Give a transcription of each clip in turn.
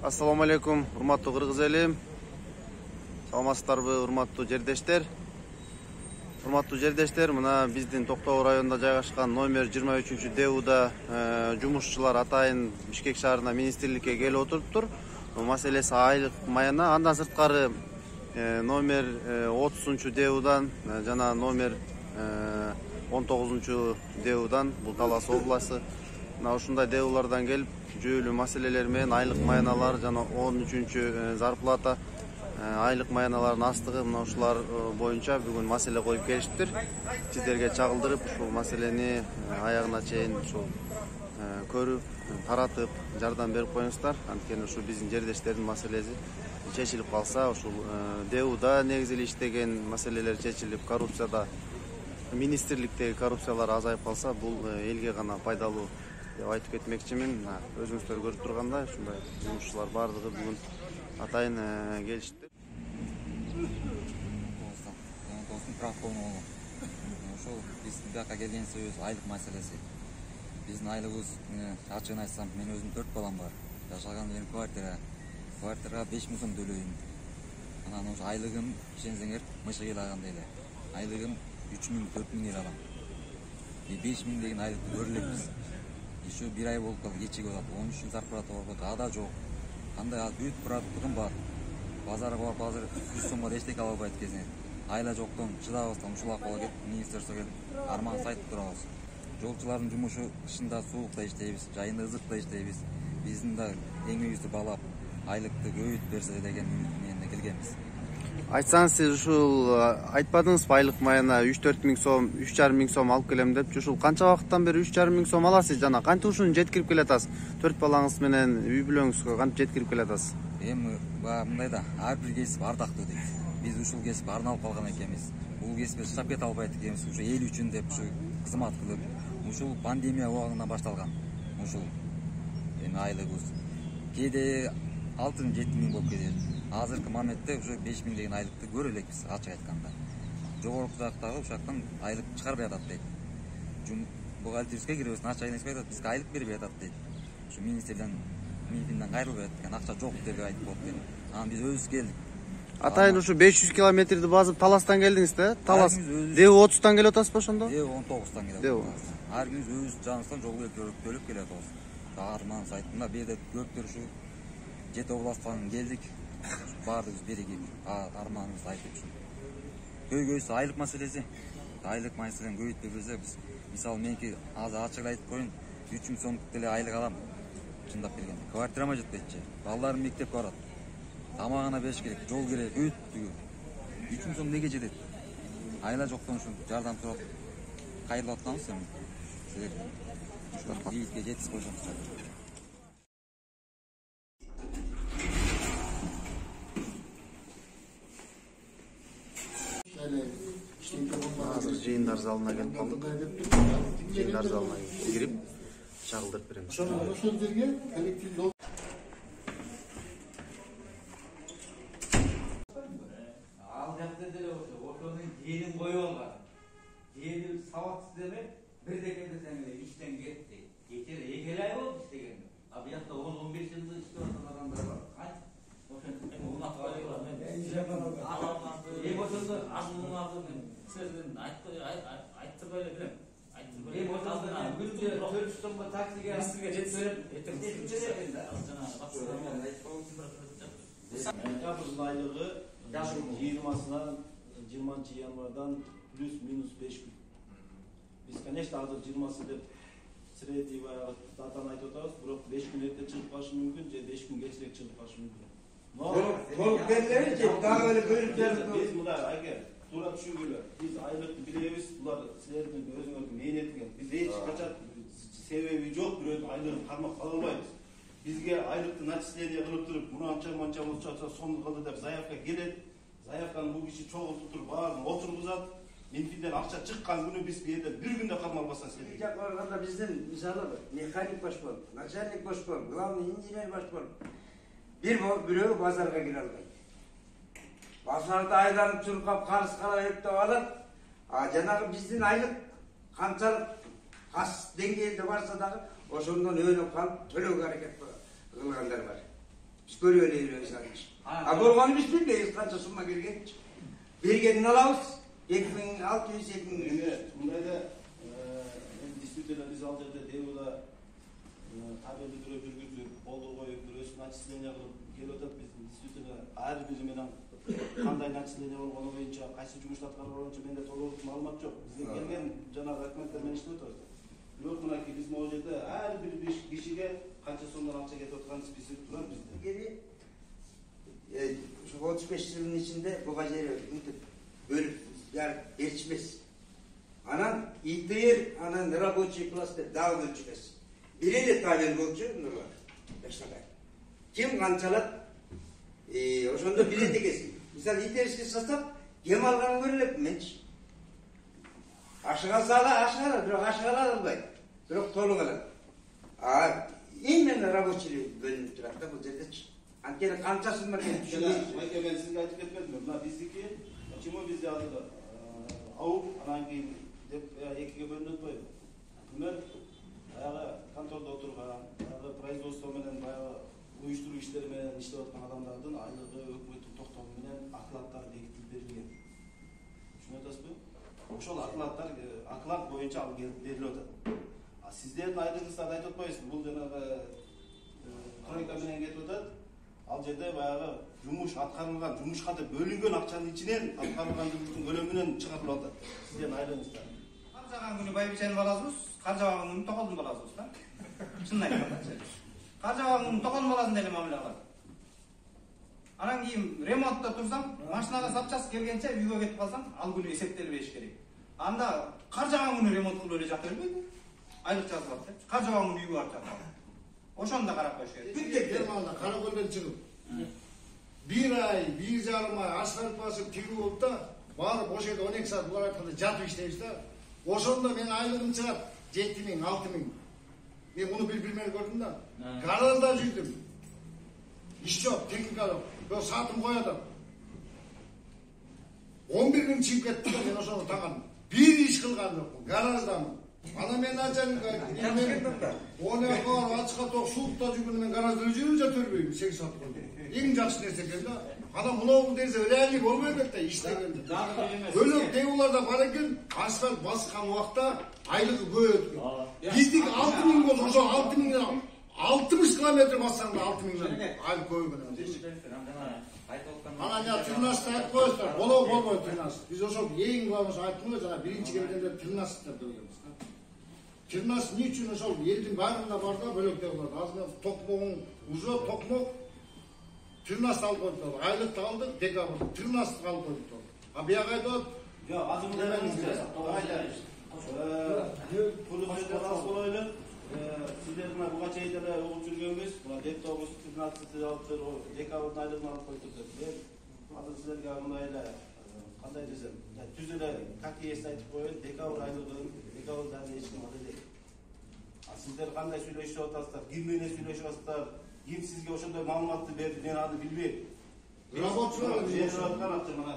Assalamu alaikum, урматтуу кыргыз эли. Саламатсыздарбы, урматтуу жердештер? Урматтуу жердештер, мына биздин Токтогул районунда жайгашкан номер 23-ДУда жумушчулар атайын Бишкек шаарына министрликке келип отуруптур. Маселеси айлык майына. Андан сырткары номер 30-ДУдан жана номер 19-ДУдан, бул Талас областы, мына ушундай ДУлардан келип жүйөлүү маселелер менен айлык майналар жана 13 зарплата айлык майналардын астыгы мына ушулар боюнча бүгүн маселе коюп келиштир. Сиздерге чагылдырып ушул маселени аягына чейин ушул көрүп, таратып, жардам берип коюңуздар. Анткени ушул биздин жердештердин маселеси чечилип калса, ушул ДУда негизи эле иштеген маселелер чечилип, коррупцияда министрликтеги коррупциялар азайып калса, бул элге гана пайдалуу деп айтып кетмекчимин. Өзүңүздөр көрүп тургандай, ушундай жумушчулар баардыгы бүгүн атайын келишти. Ошол биздин бияка келген себебибиз айлык маселеси. Биздин айлыгыбыз, ачыгын айтсам, мен өзүм 4 балам бар. Жашаган жерим квартирага 5000 сом төлөйм. Анан ошо айлыгым, ишенсеңер, мышык ыйлагандай эле. Айлыгым 3000-4000 эле алам. 5000 деген айлыкты көрө элекпиз. Еще 1 ай болуп калды, кечиги болот. 13 зарплата болот, ада жок. Кандай бүт продукт бар. Базарга барып азыр 100 сомго эчтеке ала албайт кезине. Айла жоктон чыдабастан ушул акыбалга келип, министрге келип арман айтып турабыз. Жолчулардын жумушу кышында суукта иштейбиз, жайында ызыкта иштейбиз. Биздин да эңегибизди балап, айлыкты көбөйтүп берсе деген үмүт менен келгенбиз. Айтсаңыз, сиз ушул айтпадыңызбы айлык майына 3-4 миң сом, 3,5 миң сом алып келем деп? Ушул канча убакыттан бери 3,5 миң сом аласыз жана кантип ушуну жеткирип келатасыз? 4 балаңыз менен үй бүлөңүзгө кантип жеткирип келатасыз? Эми мындай да, ар бир кесип ардактуу дейт. Биз ушул кесипке арналып калган экенбиз. Бул кесипке шашап кете албайт экенбиз. Ушу эл үчүн деп ушу кызмат кылып, ушул пандемия убагында башталган. Ушул эми айлыгыбыз кээде 6-7 миң болуп кетет. Азыркы моментте уже 5 миң деген айлыкты көрө элекпиз, ачык айтканда. Жогорку жактагы ушактан айлык чыгарбай атат дейт. Бухгалтерская киребиз, начальник айтат, бизге айлык бербей атат дейт. Ушу министрден кайрылбай аткан, акча жок деп айтып коет. Анан биз өзүбүз келдик. Атайын ушу 500 километрди басып Таластан келдиңиз да? Талас. ДУ30тан келип атасыз ошондо? ДУ19тан келип атабыз. Ар күнү өзүбүз жаныбыздан жол төлөп келип атабыз. Арман сайтында беде көптөр ушу Жети областан келдик. Баардыгыбыз биригип, арманыбызды айтып ушу. Көйгөйсү айлык маселеси. Айлык маселени көбөйтүп берсе, биз мисалы меники азыр ачык айтып коеюн, 3000 сом деле айлык алам. Чындап келгенде, квартирама жетпейт. Балдарым мектепке барат. Тамагына бериш керек, жол керек, өттүгү. 3000 сом неге жетет? Айла жоктон ушу жардам сурап кайрылып атканбыз эми. Силерден. Ушул бийликке жетип койсоңуздар. Азыр жыйындар залына келип калдык. Жыйындар залына кирип чагылдырып беребиз. Ошол жерге коллектив ал жакта деле ошону жыйынын коюп алган. Жыйыны сабатсыз деме, бир дегенде сен иштен кетти. Эки ай болду иштеген. А буякта 10-15 жылдык иштеп аткан адамдар бар. Кантип? Ошентип унатып алган. Ошондо асылын алдым. Сиздин айттырбай эле билем. Айттырбай. Ошондо күндө 400 сомго таксиге министрге жетип берип, Биздин айлыгы 20-сынан 20-январдан плюс-минус 5 күн. Биз, конечно, азыр 20-сы деп средний датаны айтып атабыз, бирок 5 күн эрте чыгып калышы мүмкүн, же 5 күн кечирээк чыгып калышы мүмкүн. толук берилери же дагы эле бөлүп берип. Биз мындай айке туура түшүнгүлө. Биз айлыкты билебиз, булар силердин өзүңөрдүн мээнетиңер. Биз эч качан себеби жок бирөөдүн айлыгын кармап кала албайбыз. Бизге айлыкты начисление кылып туруп, мынанча манча болчу, сом кылды деп заявка келет. Заявканы бул киши чогултуп туруп баарын отургузат. Минфинден акча чыккан күнү биз бу жерде бир күндө кармай албастан сиздер. Жак барганда биздин мисалы механик баш болуп, начальник баш болуп, главный инженер баш болуп. Бирөө базарга кире албайт. Базарда айланып чуркап, карыз карап алат. Жанагы биздин айлык канчалык кас деңгээлде барса дагы ошондон өнүп калып төлөөгө аракет кылгандар бар. Biz görüyoruz sadece. Ha korkanı biz bilmeyiz kaça summa gelgen. Bergenini alabız. 2600 2000. Bundayda действительно biz alcada devula tabiatı durup жүргүзүп, колдоо коюп, өзүнүн начисление кылып келип атат. Biz действительно ар бири менен кандай начисление болгону боюнча, кайсы жумушту аткарганы боюнча менде толук маалымат жок. Бизге келген жанагы документтер менен иштеп атабыз. Бирок мынакей биз могу жерде ар бир кишиге канча сомдон акча кетип аткан список турат бизде. Şu 35 yılın içinde bu bacayı bölüp yani geçmez. Anan İttir, anan рабочий класста daha ölçmez. Biri de tayin bolçu nurlar. Başlangay. Kim kançalat? O şunda biri de kesin. Misal İttir'si sasap kim algan görülüp menç. Aşağı sala aşağı, bırak aşağılar albayı. Bırak tolu kalan. İmen рабочий bölünüp durar da bu zede Anten kançasın mı? Mayke ben sizge aytıp ketmedim. Mına bizdiki чему bizde adı avup anan keyin dep ekiге bölünüp koydu. Bunlar баягы контордо отурган, баягы производство менен баягы уюштуруу иштери менен иштеп аткан адамдардын айлыгы өкмөттүн токтому менен акылаттары бекитилип берилген. Түшүнүп атасызбы? Ошол акылат боюнча ал келип берилип атат. Сиздердин айлыгыңыздарды айтып атпайсызбы? Бул жанагы тройка менен кетип атат. Ал жерде баягы жумуш аткарылган, жумушка да бөлүнгөн акчанын ичинен аткарылган жумуштун көлөмүнөн чыгарылып атат. Сиздердин айлыгыңыздар. Кар жаган күнү байбиченин баласыбыз, кар жабаган күнү токолдун баласыбыз да. Чынын айтканда. Кар жабаган күнү токолдун баласын деле мамиле кылат. Анан кийин ремонтто турсаң, машинага запчасть келгенче үйгө кетип калсаң, ал күнү эсептелбеш керек. Анда кар жаган күнү ремонт кылып эле жата бербейт. Айлык жазылат деп. Кар жабаган күнү үйгө барып жатат. Ошону да карап коюш керек. Бирге Германда Каракөлдөн чыгып, 1 ай, 1,5 ай асфальт басып тигүү болуп да, барып ошол жерде 12 саат булар айтканда жатып иштейбиз да. Ошондо менин айлыгым чыгат 7.000, 6.000. Мен муну билмей көрдүм да. Гаражда жүрдүм. Иш жок, техника жок. Бирок саатым коёдум. 11.000 чыгып кетти да, мен ошону тагам. Бир иш кылган жокмун, гараждамын. Ана мен начальникке оны бар ачка ток суукта жүргөндө мен гаражда жүрүп жата бербейм 8 саат койдум. Эң жакшы нерсе экен да. Ана мынау нерсе реалий болбой кетти да иштегенде. Бөлөк девуларда бар экен, асфальт баскан убакта айлыгы көбөйт. Биздик 6.000 болду, ошо 6.000 60 километр бассаң да 6.000 айлык көбөйгөн. Ана я тырнашты айтып коесуздар, болбой тырнаш. Биз ошол эң башында айттым го жана биринчи келгенде тырнаш деп дегенбиз. Тырнаш эмне үчүн ошол элдин баарында бар да бөлөктөр бар. Азыр токмогун уже токмок тырнашты алып коюптур. Айлыкты алдык, декабрда тырнашты алып коюптур. А бияга айтат, жок, азыр мындай пулубузду аз болойлу. Сиздер мына буга чейин деле угуп жүргөнбүз. Мына дептогубуз 13 алыптыр, декабрдын айлыгын алып коюптур деп. Азыр силерге мындай эле кандай десем, түз эле как есть айтып коеюн, декабрь айлыгын декабрда эч ким ала элек. Сиздер кандай сүйлөшүп атасыздар, ким менен сүйлөшүп атасыздар, ким сизге ошондой маалыматты берди, мен аны билбейм. рабочулар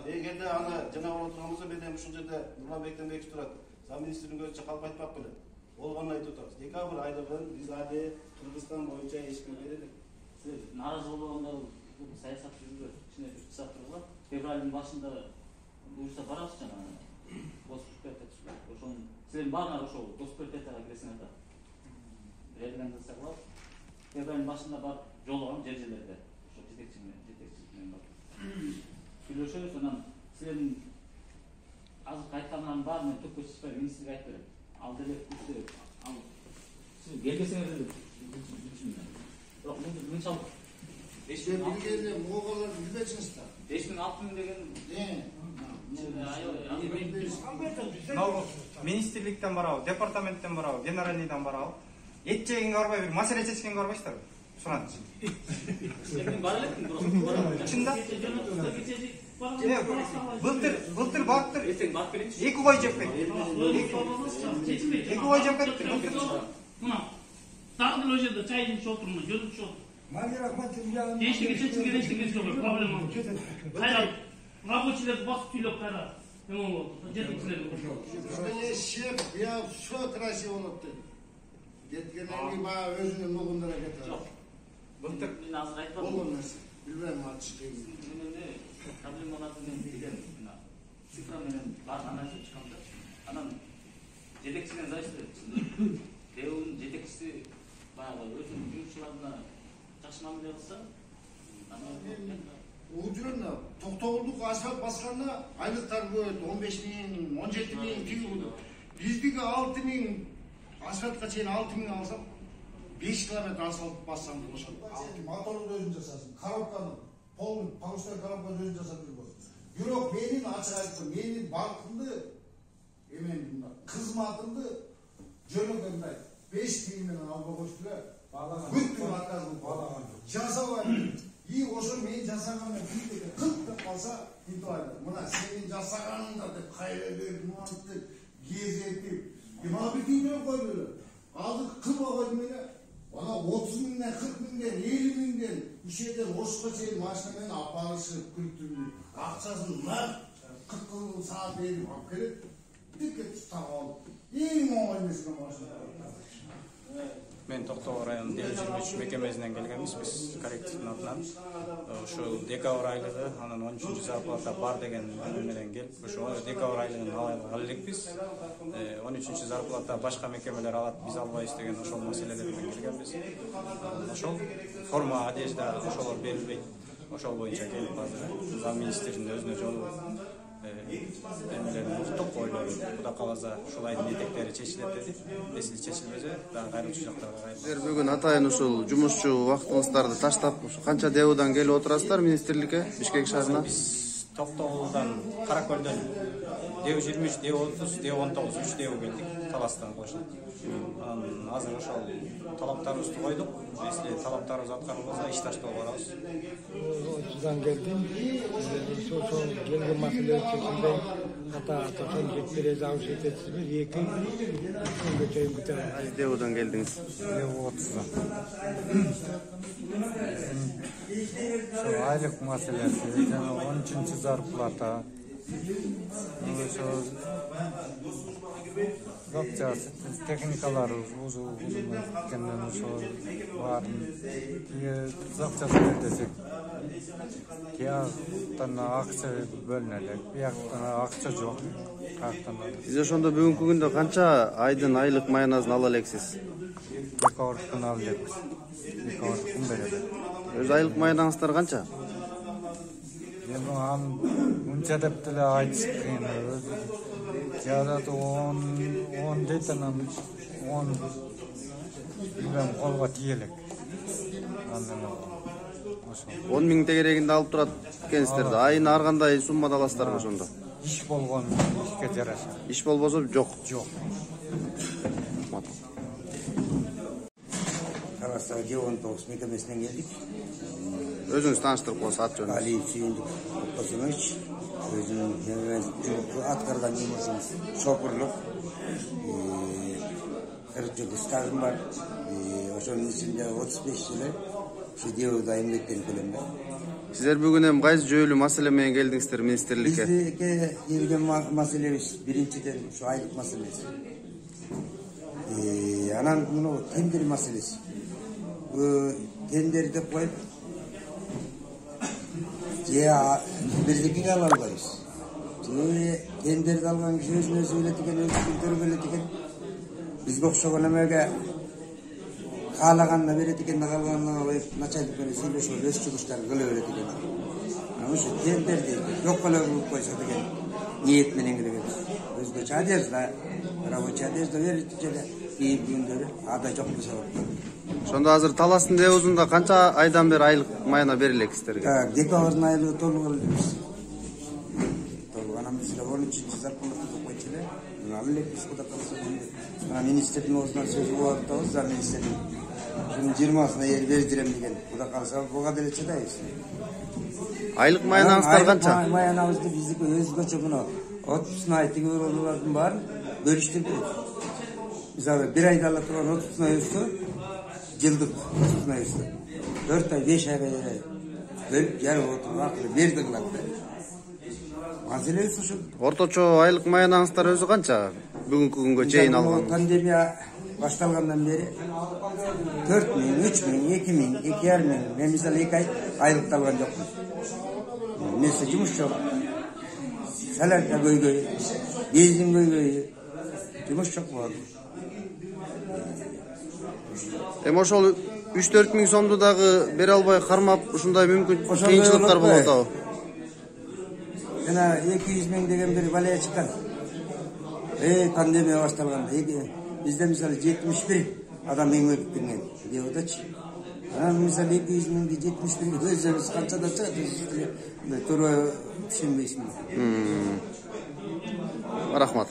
Эгерде аны жана боло турган болсо, мен ушул жерде Нурланбектен бекчи турат. Замминистрдин көзүнчө калп айтпак белем. Болгонун айтып атабыз. Декабрь айлыгын биз али Кыргызстан боюнча эч ким бере элек. Сиз нааразы болгондор саясат жүзүндө кичине турсак тургула. Февралдын башында буюрса барабыз жана госпиталда ошон силердин баарыңар ошол госпиталга киресиңер да. Реабилитация кылып, февралдын башында барып жолугам жерлерде. Ошо жетекчи менен барып. Сүйлөшөбүз, анан силердин азыр айткандардын баарын мен төккө чыкпай мен сизге айтып берем. Ал деле күчтүү, ал сиз келбесеңер деле билчүмүн. Бирок мынчалык 5.000 билгенде моголорду билбейсиңиздер. 5.000-6.000 деген министрликтен барабы, департаменттен барабы, генеральныйдан барабы. Эт жегенге барбай бир маселе чечкенге барбайсыздарбы? Суранчы. Сен бар элекпин, Чында? Былтыр барыптыр. Эртең барып келейинчи. 2 кой жеп кетти. 2 кой жеп кетти. Мына дагы бир жерде чайдын ичип отурмун, жөнүп чыгып. Эчтеке чечилген эчтеке жок, проблема. Кайра рабочийлерди басып түйлөп кайра эмне болду? Жетекчилерди. Шеф, я все красиво болот деп. Кеткенден кийин баягы өзүнүн нугундара кетет. Мен азыр айтпадым. болгон нерсе. Билбейм ачык кийин. Менде проблема болатын мен билем. Цифра менен баарын анализ чыккан да. Анан жетекчиден зависит этет. Деунун жетекчиси баягы өзүнүн жумушчуларына жакшы мамиле кылса, анан Уйдурна токтогулдук асфальт басканда айлыктар көп, 15.000, 17.000 тиги болду. Биздики 6.000 асфальтка чейин 6.000 алсам 5 километр асфальт бассам болушат. Моторду өзүн жасасын, коробканы, полный погрузчный коробканы өзүн жасап жүрбөс. Бирок менин ачык айткым, менин балкымды эмен кызматымды жөнөкөй 5 тиги менен алып коштулар. Бүттү атказын балаган. Жасабай. И ошо мен жасагандан кийинки 40 деп калса, мынтип айтат. Мына сенин жасаганыңда деп кайра берип, мынтип кезетип, мына бир тиймей койдулар. Азыр кылма койдум эле. Ана 30.000ден, 40.000ден, 50.000ден ишеден ошко чейин машина менен алып барышып, күлтүрүп, акчасын нар 40 саат берип алып келет. Тикке тутап алып. Эң оңой эмес машина. Мен Токтогул районунун Дел-23 мекемесинен келгенбиз. Биз коллективдин атынан ошол декабрь айлыгы, анан 13-чү зарплата бар деген менен келип, ошо декабрь айлыгын ала элекпиз. 13-чү зарплата башка мекемелер алат, биз албайбыз деген ошол маселелер менен келгенбиз. Ошол форма, одежда ошолор берилбейт. Ошол боюнча келип азыр зам министрдин өзүнө жолугуп эмелерин уктук ойлойм. Кудай кааласа ушул айдын этектери чечилет дедик. Эсли чечилбесе, дагы кайрылчу жактарга кайрылат. Сиздер бүгүн атайын ушул жумушчу убактыңыздарды таштап, канча ДЭУдан келип отурасыздар министрликке, Бишкек шаарына? Биз Токтогулдан, Каракөлдөн ДЭУ-23, ДЭУ-30, ДЭУ-19 3 ДЭУ келдик, Таластан кошулуп. Азыр ошол талаптарыбызды койдук. Если талаптарыбыз аткарылбаса, иш таштоого барабыз. Судан келдим. Ошол келген маселе чечилбей ата-ата жеткире завуш этесизби? 2 күнгө чейин күтөбүз. Кайсы ДЭУдан келдиңиз? ДЭУ-30. Айлык маселеси, жана 13-чү зарплата. Ошол запчасти, техникалар узулгенден ошол баарын запчасын десек, кияктан акча бөлүнөлөт, бияктан акча жок. Сиз ошондо бүгүнкү күндө канча айдын айлык маяназын ала элексиз? Декабрдын ала элекпиз. Декабрдын берет. Өз айлык маянаңыздар канча? Эми аны мынча деп деле айтыш кыйын. Жадат 10 дейт, анан 10 билем колго тиелек. Андан 10.000 тегерегинде алып турат экенсиздер да. Айына ар кандай суммада аласыздарбы ошондо? Иш болгон ишке жараша. Иш болбосо жок. Жок. Таластагы ДЭУ-19 мекемесинен келдик. Өзүңүз тааныштырып коесуз, ат жөнүңүз? Али Сүйүндүк Косунович. Өзүнүн аткарган жумушубуз шопурлук. 40 жылдык стажым бар. Ошонун ичинде 35 жылы ушу ДЭУда эмгектенип келем да. Сиздер бүгүн эми кайсы жүйөлүү маселе менен келдиңиздер министрликке? Бизге келген маселебиз биринчиден ушу айлык маселеси. Анан муну тендер маселеси. Тендер деп коюп, бирдикиге ала албайбыз. Тендерди алган киши өзүн өзү билет экен, өзүн көрүп билет экен. Бизге окшогон эмеге каалаганына берет экен, каалаганына коюп, начальник менен сүйлөшүп өз чыгыштарын кыла берет экен. Ошо тендерди жок эле кылып койсо деген ниет менен келебиз. Өзгөчө одежда, рабочий одежда берет эле кийип күндөрү, ада жок болсо. Ошондо азыр Таластын ДЭУ-сунда канча айдан бери айлык маяна берилек сиздерге? Декабрдын айлыгы толук элебиз. Толук анан бизге 13-чү зарплата деп койчу эле. Ала элекпиз кудай кааласа. Министрдин оозунан сөз угуп атабыз, зам министрдин. Ушунун 20-сына бердирем деген. Кудай кааласа буга деле чыдайбыз. Айлык маянаңыздар канча? Маянабызды биздики өзгөчө муну 30-сына тиги бирөөлөрдүн баарын бөлүштүрүп берет. Мисалы, bir ayda ала турган 30-сына өссө, жылдык 30-сына өссө, 4 ай, 5 айга бөлүп жарып отуруп акыры берди кылат. Маселеси ушул. Орточо айлык маянаңыздар өзү канча? Бүгүнкү күнгө чейин алган. Пандемия başlangandan beri 4 bin, 3 bin, 2 bin, 2,5 bin. Ben mesela 2 ay aylıkta algan yoktum. Neyse cumuş yok. Salarka göy, benzin göy, cumuş çok bu. Ошол 3-4 миң сомду дагы бере албай кармап ушундай мүмкүн кыйынчылыктар болуп атабы? Жана 200 миң деген бир балая чыккан. Пандемия башталганда бизде мисалы 71 адам эңгек берген деп атачы. Анан мисалы 200 миңди 71 өзүбүз канчада чыгат, туура түшүнбөйсүң. Рахмат.